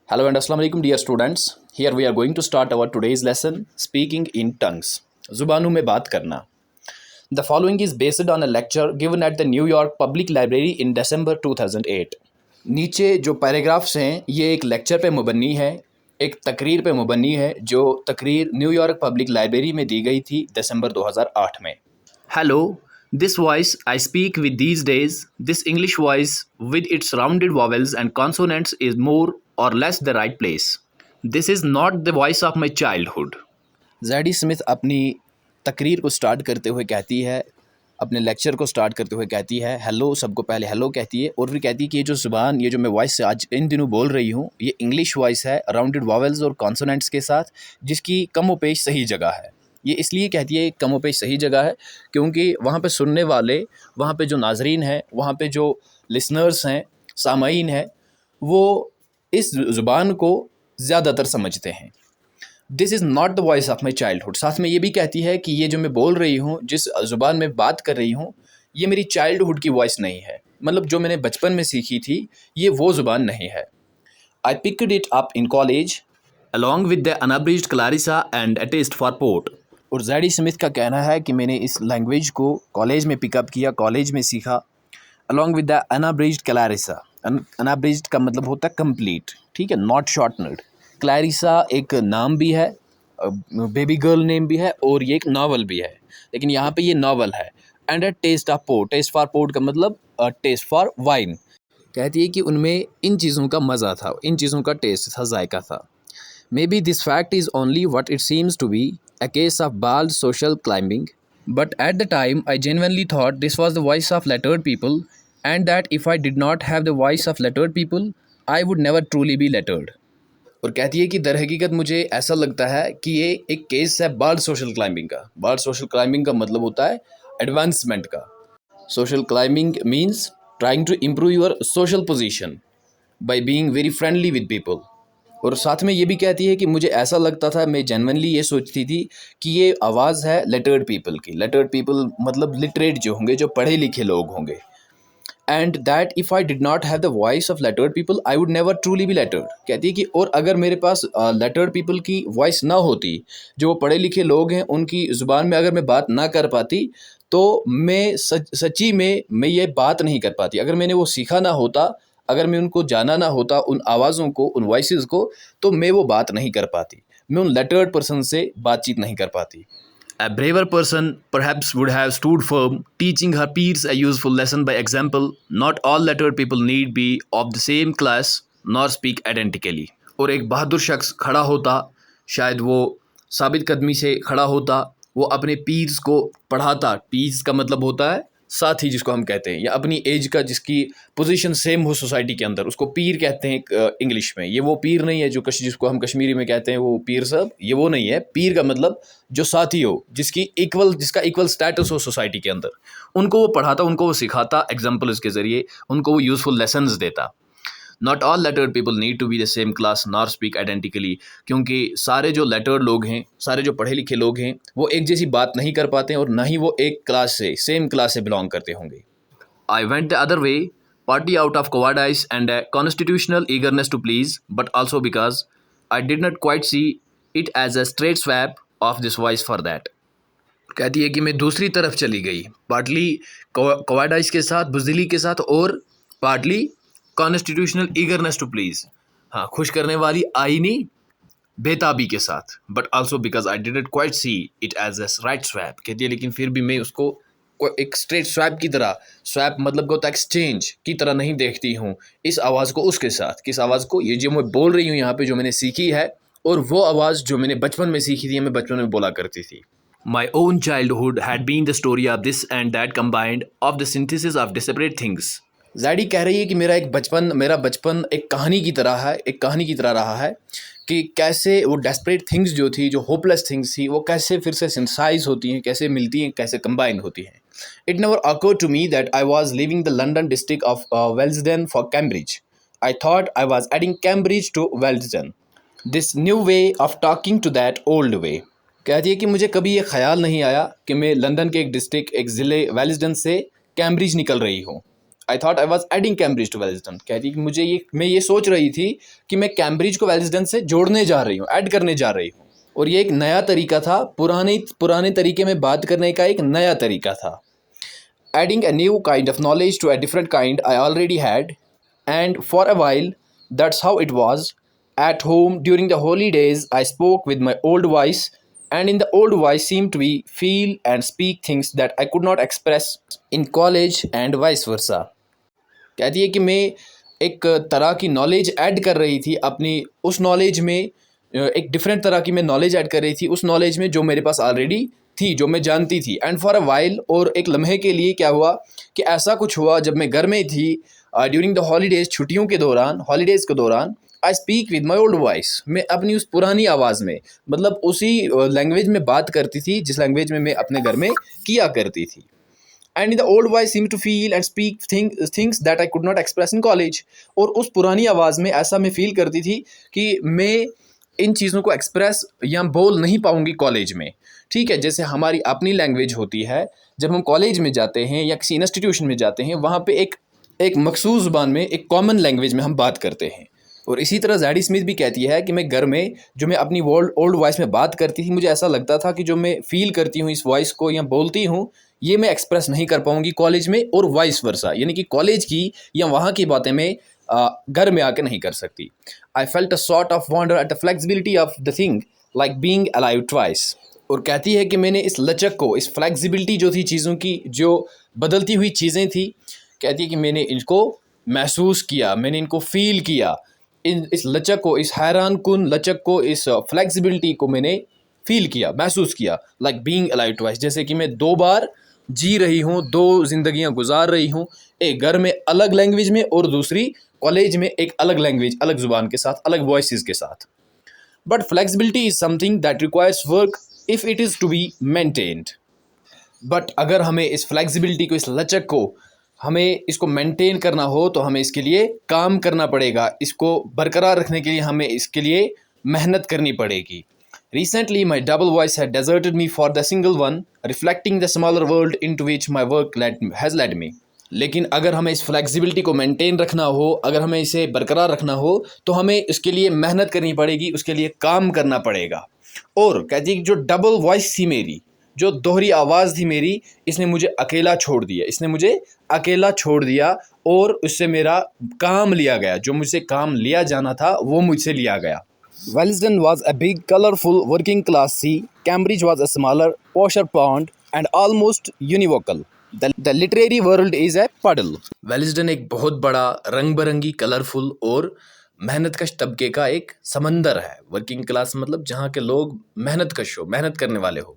Hello and Assalamu alaikum dear students. Here we are going to start our today's lesson speaking in tongues. ज़ुबानों में बात करना. The following is based on a lecture given at the New York Public Library in December 2008. नीचे जो paragraphs हैं ये एक lecture पे मुबन्नी है, एक तकरीर पे मुबन्नी है जो तकरीर न्यूयॉर्क पब्लिक लाइब्रेरी में दी गई थी दिसंबर 2008 में. Hello, this voice I speak with these days, this English voice with its rounded vowels and consonants is more or less the right place. This is not the voice of my childhood. Zadie Smith अपनी तकरीर को start करते हुए कहती है, अपने lecture को start करते हुए कहती है हेलो, सबको पहले हेलो कहती है और फिर कहती है कि ये जो ज़ुबान, ये जो मैं वॉइस आज इन दिनों बोल रही हूँ ये इंग्लिश वॉइस है राउंडेड वॉवेल्स और कॉन्सोनेंट्स के साथ, जिसकी कम व पेश सही जगह है. ये इसलिए कहती है कम व पेश सही जगह है क्योंकि वहाँ पे सुनने वाले, वहाँ पे जो नाजरीन हैं, वहाँ पे जो लिसनर्स हैं, सामाईन हैं, वो इस ज़ुबान को ज़्यादातर समझते हैं. This is not the voice of my childhood. साथ में ये भी कहती है कि ये जो मैं बोल रही हूँ, जिस ज़ुबान में बात कर रही हूँ, ये मेरी चाइल्डहुड की वॉइस नहीं है. मतलब जो मैंने बचपन में सीखी थी ये वो ज़ुबान नहीं है. I picked it up in college along with the unabridged Clarissa and a taste for port. और ज़ैडी स्मिथ का कहना है कि मैंने इस लैंग्वेज को कॉलेज में पिकअप किया, कॉलेज में सीखा. Along with the unabridged Clarissa. Unabridged का मतलब होता है कंप्लीट, ठीक है, नॉट शॉर्टनर्ड. क्लैरिसा एक नाम भी है, बेबी गर्ल नेम भी है और ये एक नावल भी है, लेकिन यहाँ पे ये नावल है. And a taste of port. Taste for port का मतलब टेस्ट फॉर वाइन. कहती है कि उनमें इन चीज़ों का मज़ा था, इन चीज़ों का टेस्ट था, जायका था. Maybe this fact is only what it seems to be a case of bald social climbing, but at the time I genuinely thought this was the voice of lettered people and that if I did not have the voice of lettered people I would never truly be lettered. और कहती है कि दर हकीकत मुझे ऐसा लगता है कि ये एक केस है बार्ड सोशल क्लाइंबिंग का. बार्ड सोशल क्लाइंबिंग का मतलब होता है एडवांसमेंट का. Social climbing means trying to improve your social position by being very friendly with people. और साथ में ये भी कहती है कि मुझे ऐसा लगता था, मैं जेन्युइनली ये सोचती थी कि ये आवाज़ है लेटर्ड पीपल की. लेटर्ड पीपल मतलब लिटरेट जो होंगे, जो पढ़े लिखे लोग होंगे. And that if I did not have the voice of lettered people I would never truly be lettered. कहती है कि और अगर मेरे पास लेटर्ड पीपल की वॉइस ना होती, जो पढ़े लिखे लोग हैं उनकी ज़ुबान में अगर मैं बात ना कर पाती, तो मैं सच्ची में मैं ये बात नहीं कर पाती. अगर मैंने वो सीखा ना होता, अगर मैं उनको जाना ना होता, उन आवाज़ों को, उन वॉइसेस को, तो मैं वो बात नहीं कर पाती, मैं उन लेटर्ड पर्सन से बातचीत नहीं कर पाती. A braver person perhaps would have stood firm, teaching her peers a useful lesson by example. Not all lettered people need be of the same class nor speak identically. और एक बहादुर शख्स खड़ा होता, शायद वो साबित कदमी से खड़ा होता, वो अपने पीर्स को पढ़ाता. पीर्स का मतलब होता है साथी जिसको हम कहते हैं, या अपनी एज का जिसकी पोजीशन सेम हो सोसाइटी के अंदर, उसको पीर कहते हैं इंग्लिश में. ये वो पीर नहीं है जो जिसको हम कश्मीरी में कहते हैं वो पीर साहब, ये वो नहीं है. पीर का मतलब जो साथी हो, जिसका इक्वल स्टेटस हो सोसाइटी के अंदर, उनको वो पढ़ाता, उनको वो सिखाता एग्जाम्पल्स के ज़रिए, उनको वो यूज़फुल लेसन्स देता. Not all lettered people need to be the same class nor speak identically. क्योंकि सारे जो लेटर्ड लोग हैं, सारे जो पढ़े लिखे लोग हैं, वो एक जैसी बात नहीं कर पाते हैं और ना ही वो एक क्लास से, सेम क्लास से बिलोंग करते होंगे. I went the other way, partly out of cowardice and a constitutional eagerness to please, but also because I did not quite see it as a straight swap of this voice for that. कहती है कि मैं दूसरी तरफ चली गई, partly cowardice के साथ, बुज़दिली के साथ, और partly constitutional eagerness to please, हाँ, खुश करने वाली आईनी बेताबी के साथ. But also because I didn't quite see it as a right swap. कहती है लेकिन फिर भी मैं उसको एक स्ट्रेट स्वैप की तरह, स्वैप मतलब होता है एक्सचेंज की तरह नहीं देखती हूँ इस आवाज़ को उसके साथ. किस आवाज़ को? ये जो मैं बोल रही हूँ यहाँ पे, जो मैंने सीखी है, और वो आवाज़ जो मैंने बचपन में सीखी थी, मैं बचपन में बोला करती थी. My own childhood had been the story of this and that combined of the synthesis of disparate things. Zadie कह रही है कि मेरा बचपन एक कहानी की तरह है, एक कहानी की तरह रहा है कि कैसे वो डेस्परेट थिंग्स जो थी, जो होपलेस थिंग्स थी, वो कैसे फिर से सिंथेसाइज होती हैं, कैसे मिलती हैं, कैसे कंबाइन होती हैं. It never occurred to me that I was leaving the London district of Willesden for Cambridge. I thought I was adding Cambridge to Willesden. This new way of talking to that old way. कहती है कि मुझे कभी ये ख्याल नहीं आया कि मैं लंदन के एक डिस्ट्रिक्ट, एक ज़िले वेल्सडन से कैम्ब्रिज निकल रही हूँ. I thought I was adding Cambridge to Willesden. कहती कि मैं ये सोच रही थी कि मैं कैम्ब्रिज को वेलिस्डन से जोड़ने जा रही हूँ, ऐड करने जा रही हूँ। और ये एक नया तरीका था, पुराने तरीके में बात करने का एक नया तरीका था। Adding a new kind of knowledge to a different kind I already had, and for a while that's how it was. At home during the holidays I spoke with my old voice, and in the old voice seemed to be feel and speak things that I could not express in college and vice versa. कहती है कि मैं एक तरह की knowledge add कर रही थी अपनी उस नॉलेज में, एक डिफरेंट तरह की मैं नॉलेज ऐड कर रही थी उस नॉलेज में जो मेरे पास ऑलरेडी थी, जो मैं जानती थी। एंड फॉर अ वाइल, और एक लम्हे के लिए क्या हुआ कि ऐसा कुछ हुआ जब मैं घर में थी ड्यूरिंग द हॉलीडेज़, छुट्टियों के दौरान, हॉलीडेज़ के दौरान, I speak with my old voice, मैं अपनी उस पुरानी आवाज़ में, मतलब उसी लैंग्वेज में बात करती थी जिस लैंग्वेज में मैं अपने घर में किया करती थी। And in the old voice seem to feel and speak things that I could not express in college. और उस पुरानी आवाज़ में ऐसा मैं फील करती थी कि मैं इन चीज़ों को एक्सप्रेस या बोल नहीं पाऊँगी कॉलेज में। ठीक है, जैसे हमारी अपनी लैंग्वेज होती है, जब हम कॉलेज में जाते हैं या किसी इंस्टीट्यूशन में जाते हैं, वहाँ पे एक मखसूस ज़ुबान में, एक कॉमन लैंग्वेज में हम बात करते हैं। और इसी तरह जैडी स्मिथ भी कहती है कि मैं घर में जो मैं अपनी ओल्ड वॉइस में बात करती थी, मुझे ऐसा लगता था कि जो मैं फ़ील करती हूँ इस वॉइस को या बोलती हूँ, ये मैं एक्सप्रेस नहीं कर पाऊँगी कॉलेज में, और वाइस वर्सा, यानी कि कॉलेज की या वहाँ की बातें मैं घर में आके नहीं कर सकती। I felt a sort of wonder at the flexibility of the thing like being alive twice. और कहती है कि मैंने इस लचक को, इस फ्लेक्सिबिलिटी जो थी चीज़ों की, जो बदलती हुई चीज़ें थी, कहती है कि मैंने इनको महसूस किया, मैंने इनको फ़ील किया, इस लचक को, इस हैरान कुन लचक को, इस फ्लेक्सिबिलिटी को मैंने फ़ील किया, महसूस किया। लाइक बीइंग अलाइव ट्वाइस, जैसे कि मैं 2 बार जी रही हूँ, 2 ज़िंदगियाँ गुजार रही हूँ, एक घर में अलग लैंग्वेज में और दूसरी कॉलेज में एक अलग लैंग्वेज, अलग ज़ुबान के साथ, अलग वॉइसेस के साथ। But flexibility is something that requires work if it is to be maintained. But अगर हमें इस फ्लेक्सिबिलिटी को, इस लचक को, हमें इसको मेंटेन करना हो तो हमें इसके लिए काम करना पड़ेगा। इसको बरकरार रखने के लिए हमें इसके लिए मेहनत करनी पड़ेगी। Recently, my double voice had deserted me for the single one, reflecting the smaller world into which my work has led me. लेकिन अगर हमें इस फ्लेक्सिबिलिटी को मेंटेन रखना हो, अगर हमें इसे बरकरार रखना हो, तो हमें इसके लिए मेहनत करनी पड़ेगी, उसके लिए काम करना पड़ेगा। और कहती है कि जो डबल वॉइस थी मेरी, जो दोहरी आवाज़ थी मेरी, इसने मुझे अकेला छोड़ दिया, इसने मुझे अकेला छोड़ दिया, और उससे मेरा काम लिया गया, जो मुझसे काम लिया जाना था वो मुझसे लिया गया। Wellsden was a big, colorful, working-class sea. Cambridge was a smaller, posher pond and almost univocal. The literary world is a puddle. वेलिस्डन एक बहुत बड़ा, रंग बिरंगी, कलरफुल और मेहनत कश तबके का एक समंदर है। वर्किंग क्लास मतलब जहाँ के लोग मेहनत कश हो, मेहनत करने वाले हो।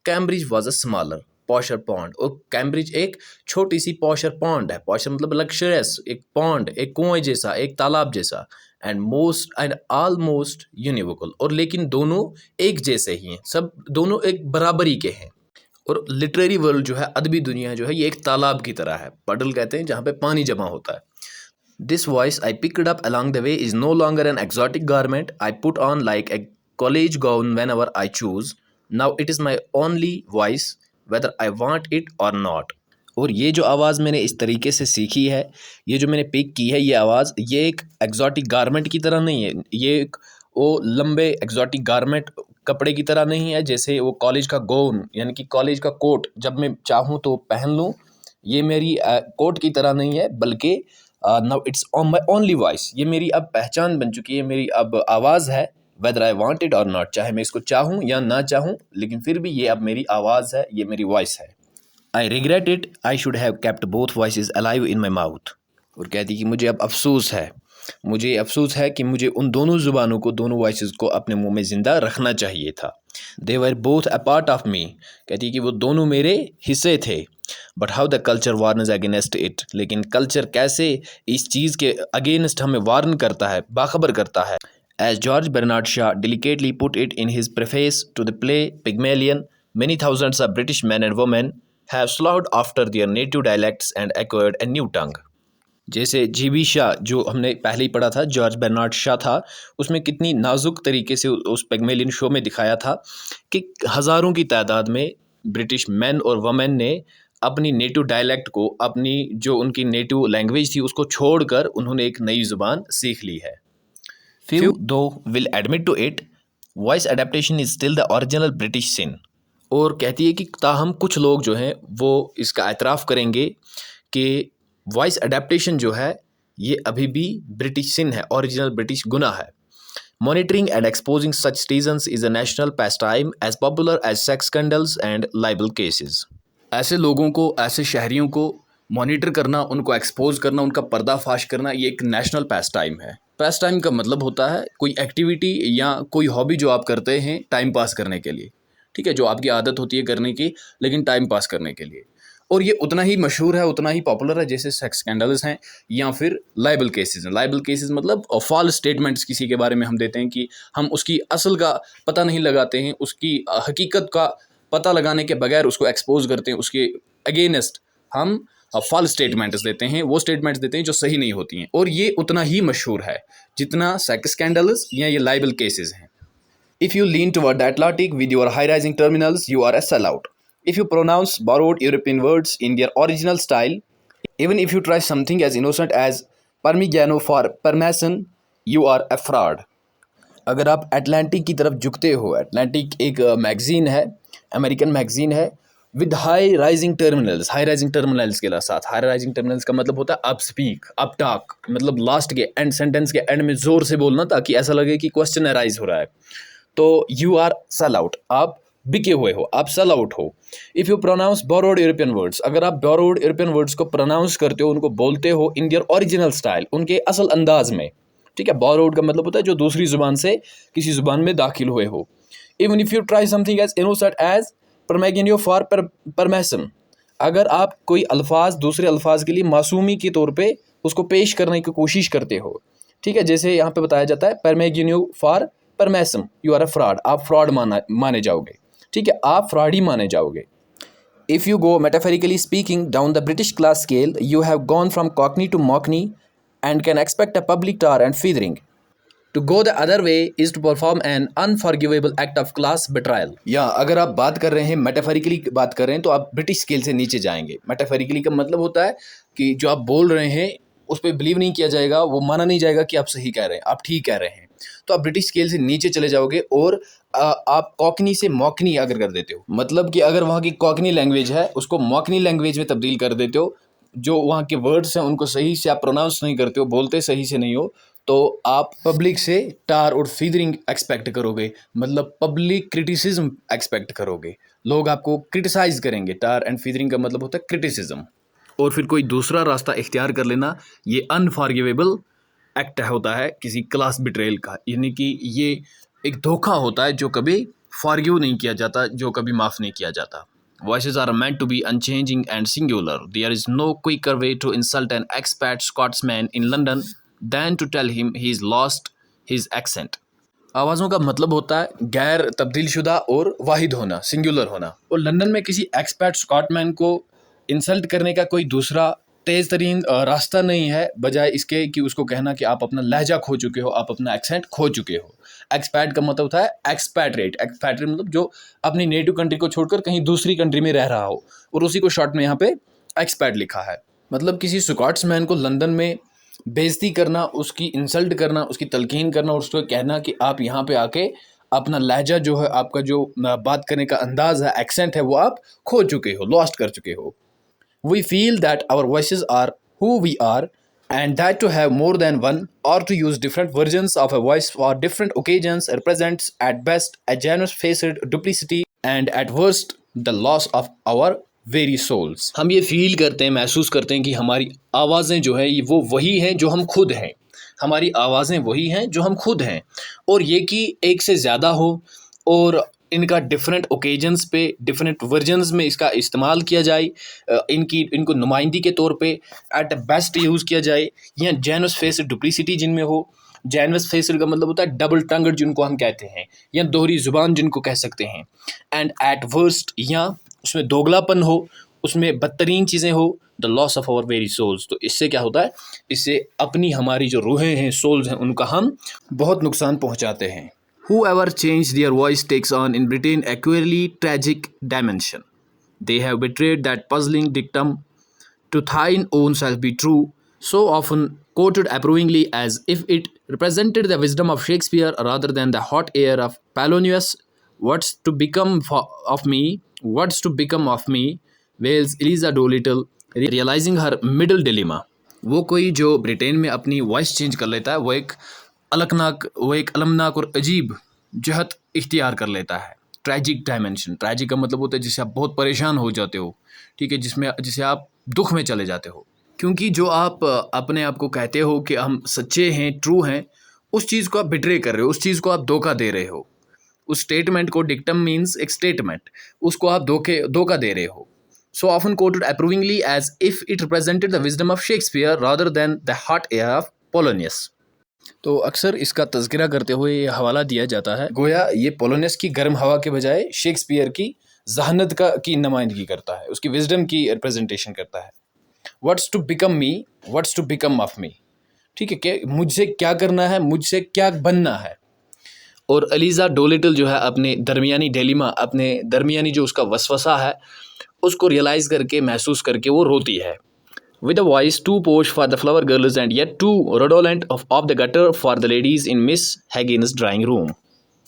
Cambridge was a smaller posher pond, और कैम्ब्रिज एक छोटी सी पॉशर पॉन्ड है। पॉशर मतलब लग्जरियस, एक पॉन्ड, एक कुएं जैसा, एक तालाब जैसा। एंड मोस्ट एंड ऑलमोस्ट यूनिवोकल, और लेकिन दोनों एक जैसे ही हैं, सब दोनों एक बराबरी के हैं। और लिटरेरी वर्ल्ड जो है, अदबी दुनिया जो है, ये एक तालाब की तरह है। पडल कहते हैं जहाँ पे पानी जमा होता है। This voice I picked up along the way is no longer an exotic garment I put on like a college gown whenever I choose. Now it is my only voice whether I want it or not. और ये जो आवाज़ मैंने इस तरीके से सीखी है, ये जो मैंने पिक की है, ये आवाज़, ये एक एग्जॉटिक गारमेंट की तरह नहीं है। ये एक वो लंबे एग्जॉटिक गारमेंट कपड़े की तरह नहीं है, जैसे वो कॉलेज का गाउन यानी कि कॉलेज का कोट जब मैं चाहूँ तो पहन लूँ। ये मेरी कोट की तरह नहीं है, बल्कि now it's on my only voice, ये मेरी अब पहचान बन चुकी है, मेरी अब आवाज़ है। वेदर आई वांट इट और नॉट, चाहे मैं इसको चाहूँ या ना चाहूँ, लेकिन फिर भी ये अब मेरी आवाज़ है, ये मेरी वॉइस है। I regret it, I should have kept both voices alive in my mouth. और कहती कि मुझे अब अफसोस है, मुझे अफसोस है कि मुझे उन दोनों ज़ुबानों को, दोनों वॉइसेस को अपने मुंह में ज़िंदा रखना चाहिए था। They were both a part of me, कहती कि वो दोनों मेरे हिस्से थे। But how the culture warns against it, लेकिन कल्चर कैसे इस चीज़ के अगेंस्ट हमें वार्न करता है, बाखबर करता है। As George Bernard Shaw delicately put it in his preface to the play Pygmalion, many thousands of British men and women have sloughed after their native dialects and acquired a new tongue. जैसे GB Shah जो हमने पहले ही पढ़ा था, George Bernard Shaw था, उसमें कितनी नाजुक तरीके से उस पिग्मेलियन शो में दिखाया था कि हज़ारों की तादाद में ब्रिटिश मैन और वमेन ने अपनी नेटिव डायलेक्ट को, अपनी जो उनकी नेटिव लैंग्वेज थी उसको छोड़कर उन्होंने एक नई ज़ुबान सीख ली है। Few though will admit to it, voice adaptation is still the original British sin। और कहती है कि ताहम कुछ लोग जो हैं वो इसका एतराफ़ करेंगे कि वॉइस अडेप्टेशन जो है ये अभी भी ब्रिटिश सिन है, ओरिजिनल ब्रिटिश गुनाह है। Monitoring and exposing such citizens is a national pastime as popular as sex scandals and libel cases। ऐसे लोगों को, ऐसे शहरियों को मॉनिटर करना, उनको एक्सपोज करना, उनका पर्दाफाश करना, ये एक नेशनल पास टाइम है। पास टाइम का मतलब होता है कोई एक्टिविटी या कोई हॉबी जो आप करते हैं टाइम पास करने के लिए, ठीक है, जो आपकी आदत होती है करने की लेकिन टाइम पास करने के लिए। और ये उतना ही मशहूर है, उतना ही पॉपुलर है जैसे सेक्स स्कैंडल्स हैं या फिर लाइबल केसेस हैं। लाइबल केसेस मतलब फॉल्स स्टेटमेंट्स किसी के बारे में हम देते हैं कि हम उसकी असल का पता नहीं लगाते हैं, उसकी हकीकत का पता लगाने के बगैर उसको एक्सपोज करते हैं, उसके अगेंस्ट हम फॉल्स स्टेटमेंट्स देते हैं, वो स्टेटमेंट्स देते हैं जो सही नहीं होती हैं। और ये उतना ही मशहूर है जितना सेक्स स्कैंडल्स या ये लाइबल केसेस हैं। If you lean toward the Atlantic with your high-rising terminals, you are a sellout. If you pronounce borrowed European words in their original style, even if you try something as innocent as Parmigiano for Parmesan, you are a fraud. अगर आप Atlantic की तरफ झुकते हो, Atlantic एक magazine है, American magazine है, with high rising terminals के साथ। हाई राइजिंग टर्मिनल्स का मतलब होता है अप स्पीक, अप टॉक, मतलब लास्ट के एंड, सेंटेंस के एंड में ज़ोर से बोलना ताकि ऐसा लगे कि क्वेश्चन अराइज हो रहा है। तो यू आर सेल आउट, आप बिके हुए हो, आप सेल आउट हो। If you pronounce borrowed European words, अगर आप बोरोड यूरोपियन वर्ड्स को प्रोनाउंस करते हो, उनको बोलते हो इन देयर ओरिजिनल स्टाइल, उनके असल अंदाज में, ठीक है। बोरोड का मतलब होता है जो दूसरी ज़ुबान से किसी ज़ुबान में दाखिल हुए हो। Even if you try something as innocent as parmigiano for parmesan, अगर आप कोई अल्फाज दूसरे अल्फाज के लिए मासूमी के तौर पे उसको पेश करने की कोशिश करते हो, ठीक है, जैसे यहाँ पे बताया जाता है parmigiano for parmesan, you are a fraud, आप फ्रॉड माने जाओगे, ठीक है, आप फ्रॉड ही माने जाओगे। If you go metaphorically speaking down the British class scale, you have gone from cockney to mockney and can expect a public tar and feathering. To go the other way is to perform an unforgivable act of class betrayal। या अगर आप बात कर रहे हैं metaphorically बात कर रहे हैं तो आप ब्रिटिश स्केल से नीचे जाएंगे। मेटाफोरिकली का मतलब होता है कि जो आप बोल रहे हैं उस पर बिलीव नहीं किया जाएगा, वो माना नहीं जाएगा कि आप सही कह रहे हैं, आप ठीक कह रहे हैं। तो आप ब्रिटिश स्केल से नीचे चले जाओगे और आप कॉकनी से मॉकनी अगर कर देते हो, मतलब कि अगर वहाँ की कॉकनी लैंग्वेज है उसको मॉकनी लैंग्वेज में तब्दील कर देते हो, जो वहाँ के वर्ड्स हैं उनको सही से आप प्रोनाउंस नहीं करते हो, बोलते सही से नहीं हो, तो आप पब्लिक से टार और फीदरिंग एक्सपेक्ट करोगे, मतलब पब्लिक क्रिटिसिज्म एक्सपेक्ट करोगे, लोग आपको क्रिटिसाइज करेंगे। टार एंड फीदरिंग का मतलब होता है क्रिटिसिज्म। और फिर कोई दूसरा रास्ता इख्तियार कर लेना, ये अनफॉरगिवेबल एक्ट होता है किसी क्लास बिट्रेयल का, यानी कि ये एक धोखा होता है जो कभी फॉरगिव नहीं किया जाता, जो कभी माफ़ नहीं किया जाता। Voices are meant to be unchanging and singular. There is no quicker way to insult an expat Scotsman in London than to tell him he's lost his accent। आवाज़ों का मतलब होता है गैर तब्दील शुदा और वाहिद होना, सिंगुलर होना। और लंदन में किसी एक्सपैट स्कॉटमैन को इंसल्ट करने का कोई दूसरा तेज़ तरीन रास्ता नहीं है बजाय इसके कि उसको कहना कि आप अपना लहजा खो चुके हो, आप अपना एक्सेंट खो चुके हो। एक्सपैट का मतलब होता है एक्सपैट्रेट। एक्सपैट्रेट मतलब जो अपनी नेटिव कंट्री को छोड़कर कहीं दूसरी कंट्री में रह रहा हो, और उसी को शॉर्ट में यहाँ पे एक्सपैट लिखा है। मतलब किसी स्कॉट्समैन को लंदन में बेइज्जती करना, उसकी इंसल्ट करना, उसकी तलकीन करना और उसको कहना कि आप यहाँ पे आके अपना लहजा जो है, आपका जो बात करने का अंदाज़ है, एक्सेंट है, वो आप खो चुके हो, लॉस्ट कर चुके हो। We feel that our voices are who we are, and that to have more than one or to use different versions of a voice for different occasions represents at best a genuine-faced duplicity and at worst the loss of our very souls। हम ये feel करते हैं, महसूस करते हैं कि हमारी आवाज़ें जो है वो वही हैं जो हम खुद हैं, हमारी आवाज़ें वही हैं जो हम खुद हैं, और ये कि एक से ज़्यादा हो और इनका डिफरेंट ओकेजन्स पे डिफरेंट वर्जन्स में इसका इस्तेमाल किया जाए, इनको नुमाइंदी के तौर पे एट बेस्ट यूज़ किया जाए, या जेनस फेस्ड डुप्लिसिटी जिनमें हो। जेनस फेस्ड का मतलब होता है डबल टंगड जिनको हम कहते हैं, या दोहरी ज़ुबान जिनको कह सकते हैं। एंड एट वर्स्ट, या उसमें दोगलापन हो, उसमें बदतरीन चीज़ें हो, the loss of our very souls. तो इससे क्या होता है, इससे अपनी हमारी जो रूहें हैं, सोल्स हैं, उनका हम बहुत नुकसान पहुँचाते हैं। Whoever changed their voice takes on in Britain a queerly tragic dimension। They have betrayed that puzzling dictum to thine own self be true, so often quoted approvingly as if it represented the wisdom of Shakespeare rather than the hot air of Polonius. What's to become of me? What's to become of me? Wails Eliza Doolittle, realizing her middle dilemma. वो कोई जो Britain में अपनी voice change कर लेता है, वो एक अलमनाक और अजीब जहत इख्तियार कर लेता है। ट्रैजिक डायमेंशन, ट्रैजिक का मतलब होता है जिससे आप बहुत परेशान हो जाते हो, ठीक है, जिसे आप दुख में चले जाते हो, क्योंकि जो आप अपने आप को कहते हो कि हम सच्चे हैं, ट्रू हैं, उस चीज़ को आप बिट्रे कर रहे हो, उस चीज़ को आप धोखा दे रहे हो। उस स्टेटमेंट को, डिक्टम मीन्स एक स्टेटमेंट, उसको आप धोखा दे रहे हो। So often quoted approvingly as if it represented the wisdom of Shakespeare rather than the hot air of Polonius. तो अक्सर इसका तज़किरा करते हुए ये हवाला दिया जाता है गोया ये पोलोनियस की गर्म हवा के बजाय शेक्सपियर की जहानत की नुमाइंदगी करता है, उसकी विजडम की रिप्रेजेंटेशन करता है। What's to become me, what's to become of me, ठीक है, कि मुझसे क्या करना है, मुझसे क्या बनना है। और एलिजा डोलिटल जो है अपने दरमियानी डिलेमा, अपने दरमियानी जो उसका वसवसा है, उसको रियलाइज़ करके, महसूस करके वो रोती है। With a voice too posh for the flower girls and yet too redolent of the gutter for the ladies in Miss Higgins drawing room.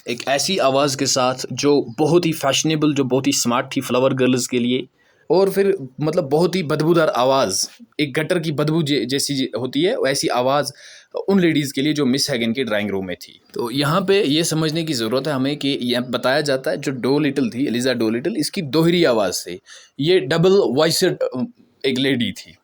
एक ऐसी आवाज़ के साथ जो बहुत ही फैशनेबल, जो बहुत ही स्मार्ट थी फ्लावर गर्ल्स के लिए, और फिर मतलब बहुत ही बदबूदार आवाज़, एक गटर की बदबू जैसी होती है, वैसी आवाज़ उन लेडीज़ के लिए जो मिस हैगन की ड्राइंग रूम में थी। तो यहाँ पे ये समझने की ज़रूरत है हमें कि यह बताया जाता है जो डोलिटल थी, एलिजा डोलिटल, इसकी दोहरी आवाज़ थी, ये डबल वॉइस्ड एक लेडी थी।